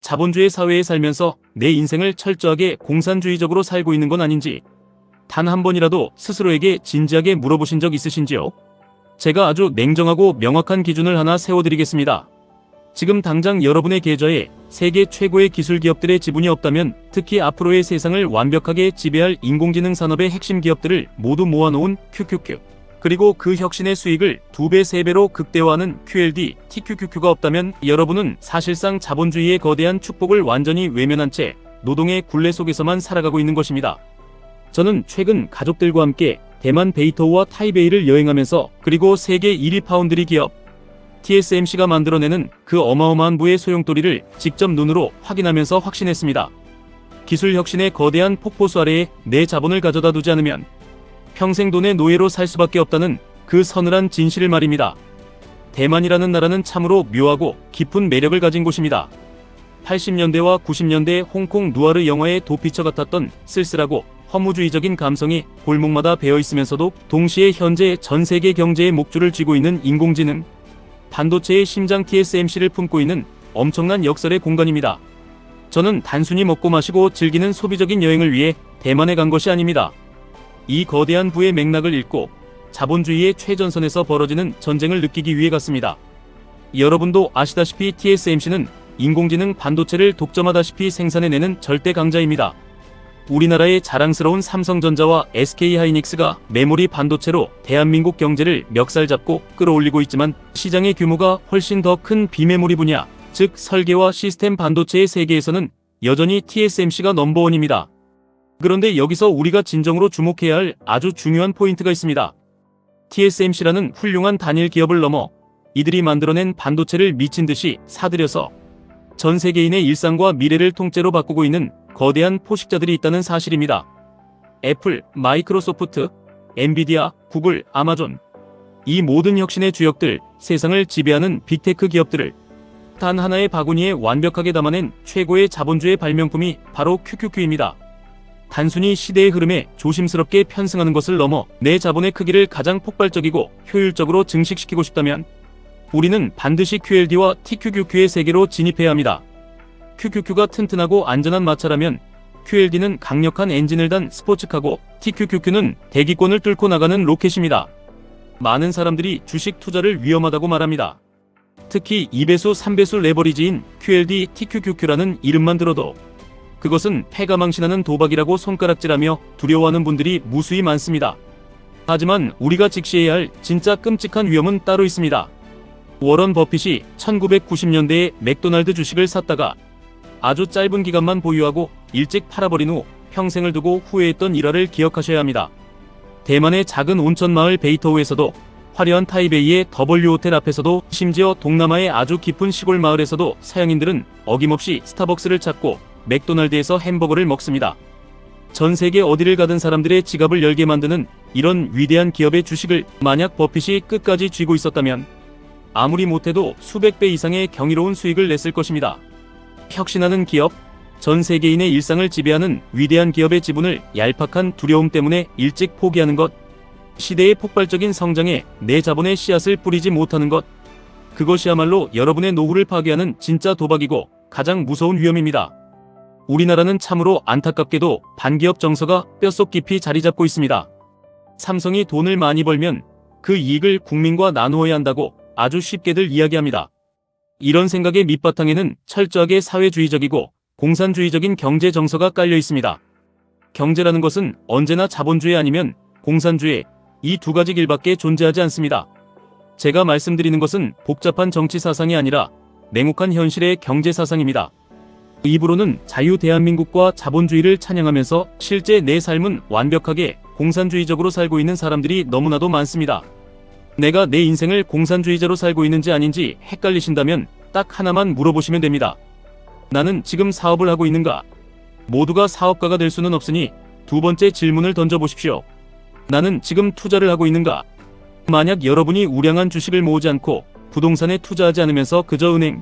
자본주의 사회에 살면서 내 인생을 철저하게 공산주의적으로 살고 있는 건 아닌지 단 한 번이라도 스스로에게 진지하게 물어보신 적 있으신지요? 제가 아주 냉정하고 명확한 기준을 하나 세워드리겠습니다. 지금 당장 여러분의 계좌에 세계 최고의 기술 기업들의 지분이 없다면, 특히 앞으로의 세상을 완벽하게 지배할 인공지능 산업의 핵심 기업들을 모두 모아놓은 QQQ, 그리고 그 혁신의 수익을 2배, 3배로 극대화하는 QLD, TQQQ가 없다면 여러분은 사실상 자본주의의 거대한 축복을 완전히 외면한 채 노동의 굴레 속에서만 살아가고 있는 것입니다. 저는 최근 가족들과 함께 대만 베이토우와 타이베이를 여행하면서, 그리고 세계 1위 파운드리 기업 TSMC가 만들어내는 그 어마어마한 부의 소용돌이를 직접 눈으로 확인하면서 확신했습니다. 기술 혁신의 거대한 폭포수 아래에 내 자본을 가져다 두지 않으면 평생 돈의 노예로 살 수밖에 없다는 그 서늘한 진실을 말입니다. 대만이라는 나라는 참으로 묘하고 깊은 매력을 가진 곳입니다. 80년대와 90년대 홍콩 누아르 영화의 도피처 같았던 쓸쓸하고 허무주의적인 감성이 골목마다 배어 있으면서도 동시에 현재 전 세계 경제의 목줄을 쥐고 있는 인공지능, 반도체의 심장 TSMC를 품고 있는 엄청난 역설의 공간입니다. 저는 단순히 먹고 마시고 즐기는 소비적인 여행을 위해 대만에 간 것이 아닙니다. 이 거대한 부의 맥락을 읽고 자본주의의 최전선에서 벌어지는 전쟁을 느끼기 위해 갔습니다. 여러분도 아시다시피 TSMC는 인공지능 반도체를 독점하다시피 생산해내는 절대 강자입니다. 우리나라의 자랑스러운 삼성전자와 SK하이닉스가 메모리 반도체로 대한민국 경제를 멱살잡고 끌어올리고 있지만, 시장의 규모가 훨씬 더 큰 비메모리 분야, 즉 설계와 시스템 반도체의 세계에서는 여전히 TSMC가 넘버원입니다. 그런데 여기서 우리가 진정으로 주목해야 할 아주 중요한 포인트가 있습니다. TSMC라는 훌륭한 단일 기업을 넘어 이들이 만들어낸 반도체를 미친 듯이 사들여서 전 세계인의 일상과 미래를 통째로 바꾸고 있는 거대한 포식자들이 있다는 사실입니다. 애플, 마이크로소프트, 엔비디아, 구글, 아마존, 이 모든 혁신의 주역들, 세상을 지배하는 빅테크 기업들을 단 하나의 바구니에 완벽하게 담아낸 최고의 자본주의 발명품이 바로 QQQ입니다. 단순히 시대의 흐름에 조심스럽게 편승하는 것을 넘어 내 자본의 크기를 가장 폭발적이고 효율적으로 증식시키고 싶다면 우리는 반드시 QLD와 TQQQ의 세계로 진입해야 합니다. QQQ가 튼튼하고 안전한 마차라면 QLD는 강력한 엔진을 단 스포츠카고, TQQQ는 대기권을 뚫고 나가는 로켓입니다. 많은 사람들이 주식 투자를 위험하다고 말합니다. 특히 2배수, 3배수 레버리지인 QLD, TQQQ라는 이름만 들어도 그것은 패가망신하는 도박이라고 손가락질하며 두려워하는 분들이 무수히 많습니다. 하지만 우리가 직시해야 할 진짜 끔찍한 위험은 따로 있습니다. 워런 버핏이 1990년대에 맥도날드 주식을 샀다가 아주 짧은 기간만 보유하고 일찍 팔아버린 후 평생을 두고 후회했던 일화를 기억하셔야 합니다. 대만의 작은 온천 마을 베이토우에서도, 화려한 타이베이의 W 호텔 앞에서도, 심지어 동남아의 아주 깊은 시골 마을에서도 서양인들은 어김없이 스타벅스를 찾고 맥도날드에서 햄버거를 먹습니다. 전 세계 어디를 가든 사람들의 지갑을 열게 만드는 이런 위대한 기업의 주식을 만약 버핏이 끝까지 쥐고 있었다면 아무리 못해도 수백 배 이상의 경이로운 수익을 냈을 것입니다. 혁신하는 기업, 전 세계인의 일상을 지배하는 위대한 기업의 지분을 얄팍한 두려움 때문에 일찍 포기하는 것, 시대의 폭발적인 성장에 내 자본의 씨앗을 뿌리지 못하는 것, 그것이야말로 여러분의 노후를 파괴하는 진짜 도박이고 가장 무서운 위험입니다. 우리나라는 참으로 안타깝게도 반기업 정서가 뼛속 깊이 자리 잡고 있습니다. 삼성이 돈을 많이 벌면 그 이익을 국민과 나누어야 한다고 아주 쉽게들 이야기합니다. 이런 생각의 밑바탕에는 철저하게 사회주의적이고 공산주의적인 경제 정서가 깔려 있습니다. 경제라는 것은 언제나 자본주의 아니면 공산주의, 이 두 가지 길밖에 존재하지 않습니다. 제가 말씀드리는 것은 복잡한 정치 사상이 아니라 냉혹한 현실의 경제 사상입니다. 입으로는 자유 대한민국과 자본주의를 찬양하면서 실제 내 삶은 완벽하게 공산주의적으로 살고 있는 사람들이 너무나도 많습니다. 내가 내 인생을 공산주의자로 살고 있는지 아닌지 헷갈리신다면 딱 하나만 물어보시면 됩니다. 나는 지금 사업을 하고 있는가? 모두가 사업가가 될 수는 없으니 두 번째 질문을 던져보십시오. 나는 지금 투자를 하고 있는가? 만약 여러분이 우량한 주식을 모으지 않고 부동산에 투자하지 않으면서 그저 은행,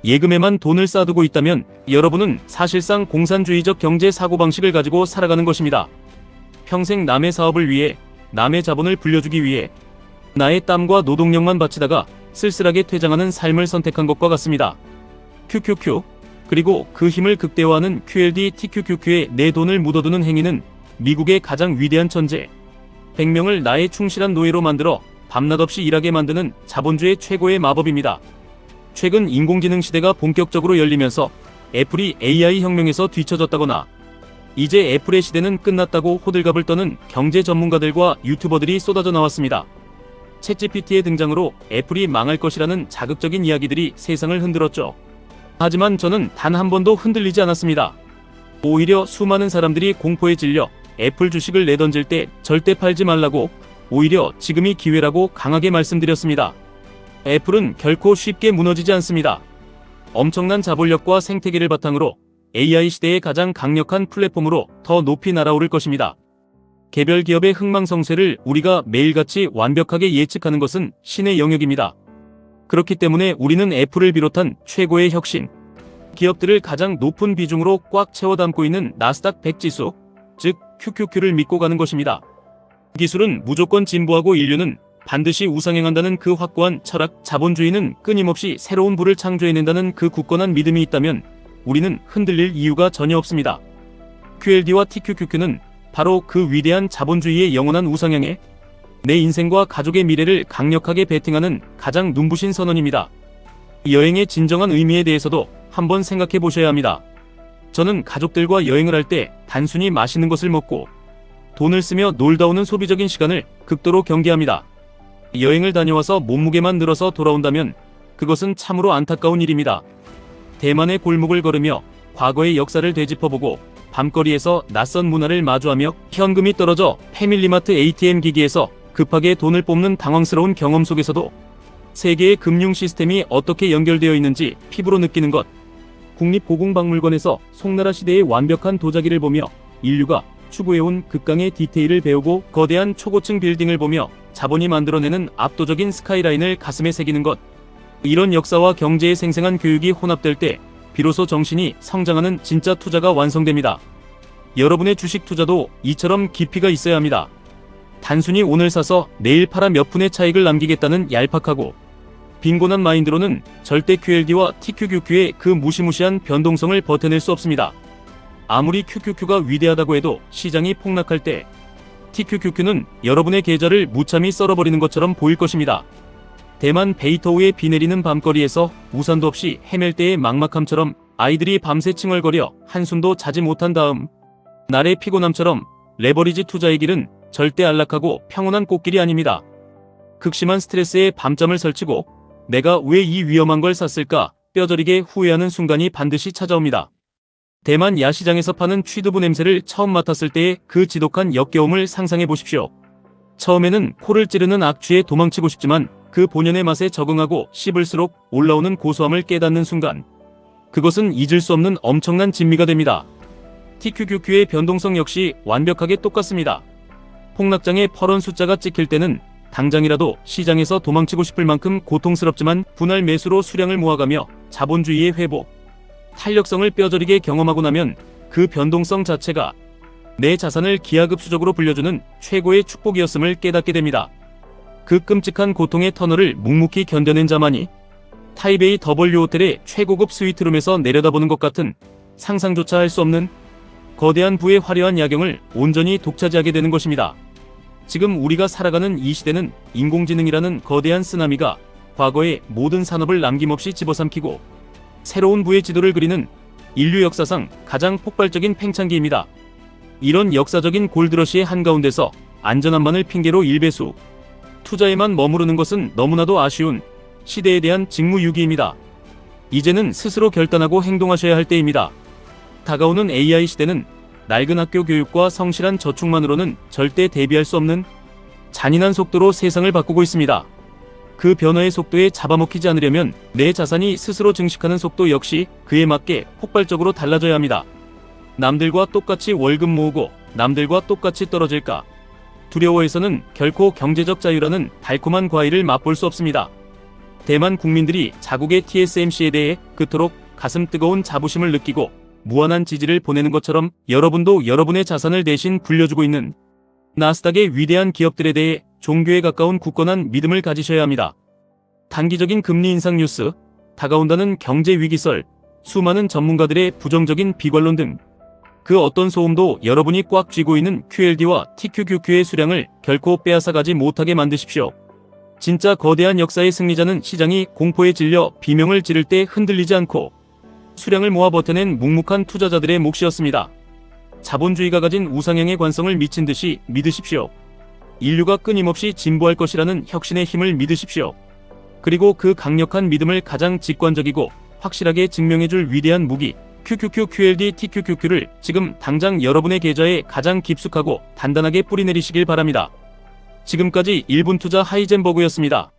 예금에만 돈을 쌓아두고 있다면 여러분은 사실상 공산주의적 경제 사고방식을 가지고 살아가는 것입니다. 평생 남의 사업을 위해, 남의 자본을 불려주기 위해 나의 땀과 노동력만 바치다가 쓸쓸하게 퇴장하는 삶을 선택한 것과 같습니다. QQQ, 그리고 그 힘을 극대화하는 QLD TQQQ에 내 돈을 묻어두는 행위는 미국의 가장 위대한 천재, 100명을 나의 충실한 노예로 만들어 밤낮 없이 일하게 만드는 자본주의 최고의 마법입니다. 최근 인공지능 시대가 본격적으로 열리면서 애플이 AI 혁명에서 뒤처졌다거나 이제 애플의 시대는 끝났다고 호들갑을 떠는 경제 전문가들과 유튜버들이 쏟아져 나왔습니다. 챗GPT의 등장으로 애플이 망할 것이라는 자극적인 이야기들이 세상을 흔들었죠. 하지만 저는 단 한 번도 흔들리지 않았습니다. 오히려 수많은 사람들이 공포에 질려 애플 주식을 내던질 때 절대 팔지 말라고, 오히려 지금이 기회라고 강하게 말씀드렸습니다. 애플은 결코 쉽게 무너지지 않습니다. 엄청난 자본력과 생태계를 바탕으로 AI 시대의 가장 강력한 플랫폼으로 더 높이 날아오를 것입니다. 개별 기업의 흥망성쇠를 우리가 매일같이 완벽하게 예측하는 것은 신의 영역입니다. 그렇기 때문에 우리는 애플을 비롯한 최고의 혁신 기업들을 가장 높은 비중으로 꽉 채워 담고 있는 나스닥 100 지수, 즉 QQQ를 믿고 가는 것입니다. 기술은 무조건 진보하고 인류는 반드시 우상행한다는 그 확고한 철학, 자본주의는 끊임없이 새로운 부를 창조해낸다는 그 굳건한 믿음이 있다면 우리는 흔들릴 이유가 전혀 없습니다. QLD와 TQQQ는 바로 그 위대한 자본주의의 영원한 우상향에 내 인생과 가족의 미래를 강력하게 베팅하는 가장 눈부신 선언입니다. 여행의 진정한 의미에 대해서도 한번 생각해 보셔야 합니다. 저는 가족들과 여행을 할 때 단순히 맛있는 것을 먹고 돈을 쓰며 놀다 오는 소비적인 시간을 극도로 경계합니다. 여행을 다녀와서 몸무게만 늘어서 돌아온다면 그것은 참으로 안타까운 일입니다. 대만의 골목을 걸으며 과거의 역사를 되짚어보고 밤거리에서 낯선 문화를 마주하며 현금이 떨어져 패밀리마트 ATM 기기에서 급하게 돈을 뽑는 당황스러운 경험 속에서도 세계의 금융 시스템이 어떻게 연결되어 있는지 피부로 느끼는 것, 국립고궁박물관에서 송나라 시대의 완벽한 도자기를 보며 인류가 추구해온 극강의 디테일을 배우고 거대한 초고층 빌딩을 보며 자본이 만들어내는 압도적인 스카이라인을 가슴에 새기는 것, 이런 역사와 경제의 생생한 교육이 혼합될 때 비로소 정신이 성장하는 진짜 투자가 완성됩니다. 여러분의 주식 투자도 이처럼 깊이가 있어야 합니다. 단순히 오늘 사서 내일 팔아 몇 푼의 차익을 남기겠다는 얄팍하고 빈곤한 마인드로는 절대 QLD와 TQQQ의 그 무시무시한 변동성을 버텨낼 수 없습니다. 아무리 QQQ가 위대하다고 해도 시장이 폭락할 때 TQQQ는 여러분의 계좌를 무참히 썰어버리는 것처럼 보일 것입니다. 대만 베이터우의 비 내리는 밤거리에서 우산도 없이 헤맬 때의 막막함처럼 아이들이 밤새 칭얼거려 한숨도 자지 못한 다음 날의 피곤함처럼 레버리지 투자의 길은 절대 안락하고 평온한 꽃길이 아닙니다. 극심한 스트레스에 밤잠을 설치고 내가 왜 이 위험한 걸 샀을까 뼈저리게 후회하는 순간이 반드시 찾아옵니다. 대만 야시장에서 파는 취두부 냄새를 처음 맡았을 때의 그 지독한 역겨움을 상상해 보십시오. 처음에는 코를 찌르는 악취에 도망치고 싶지만 그 본연의 맛에 적응하고 씹을수록 올라오는 고소함을 깨닫는 순간 그것은 잊을 수 없는 엄청난 진미가 됩니다. TQQQ의 변동성 역시 완벽하게 똑같습니다. 폭락장에 퍼런 숫자가 찍힐 때는 당장이라도 시장에서 도망치고 싶을 만큼 고통스럽지만 분할 매수로 수량을 모아가며 자본주의의 회복, 탄력성을 뼈저리게 경험하고 나면 그 변동성 자체가 내 자산을 기하급수적으로 불려주는 최고의 축복이었음을 깨닫게 됩니다. 그 끔찍한 고통의 터널을 묵묵히 견뎌낸 자만이 타이베이 W 호텔의 최고급 스위트룸에서 내려다보는 것 같은 상상조차 할 수 없는 거대한 부의 화려한 야경을 온전히 독차지하게 되는 것입니다. 지금 우리가 살아가는 이 시대는 인공지능이라는 거대한 쓰나미가 과거의 모든 산업을 남김없이 집어삼키고 새로운 부의 지도를 그리는 인류 역사상 가장 폭발적인 팽창기입니다. 이런 역사적인 골드러시의 한가운데서 안전함만을 핑계로 일배수 투자에만 머무르는 것은 너무나도 아쉬운 시대에 대한 직무유기입니다. 이제는 스스로 결단하고 행동하셔야 할 때입니다. 다가오는 AI 시대는 낡은 학교 교육과 성실한 저축만으로는 절대 대비할 수 없는 잔인한 속도로 세상을 바꾸고 있습니다. 그 변화의 속도에 잡아먹히지 않으려면 내 자산이 스스로 증식하는 속도 역시 그에 맞게 폭발적으로 달라져야 합니다. 남들과 똑같이 월급 모으고 남들과 똑같이 떨어질까 두려워해서는 결코 경제적 자유라는 달콤한 과일을 맛볼 수 없습니다. 대만 국민들이 자국의 TSMC에 대해 그토록 가슴 뜨거운 자부심을 느끼고 무한한 지지를 보내는 것처럼 여러분도 여러분의 자산을 대신 불려주고 있는 나스닥의 위대한 기업들에 대해 종교에 가까운 굳건한 믿음을 가지셔야 합니다. 단기적인 금리 인상 뉴스, 다가온다는 경제 위기설, 수많은 전문가들의 부정적인 비관론 등 그 어떤 소음도 여러분이 꽉 쥐고 있는 QLD와 TQQQ의 수량을 결코 빼앗아가지 못하게 만드십시오. 진짜 거대한 역사의 승리자는 시장이 공포에 질려 비명을 지를 때 흔들리지 않고 수량을 모아 버텨낸 묵묵한 투자자들의 몫이었습니다. 자본주의가 가진 우상향의 관성을 미친 듯이 믿으십시오. 인류가 끊임없이 진보할 것이라는 혁신의 힘을 믿으십시오. 그리고 그 강력한 믿음을 가장 직관적이고 확실하게 증명해줄 위대한 무기 QQQ QLD TQQQ를 지금 당장 여러분의 계좌에 가장 깊숙하고 단단하게 뿌리내리시길 바랍니다. 지금까지 1분 투자 하이젠버그였습니다.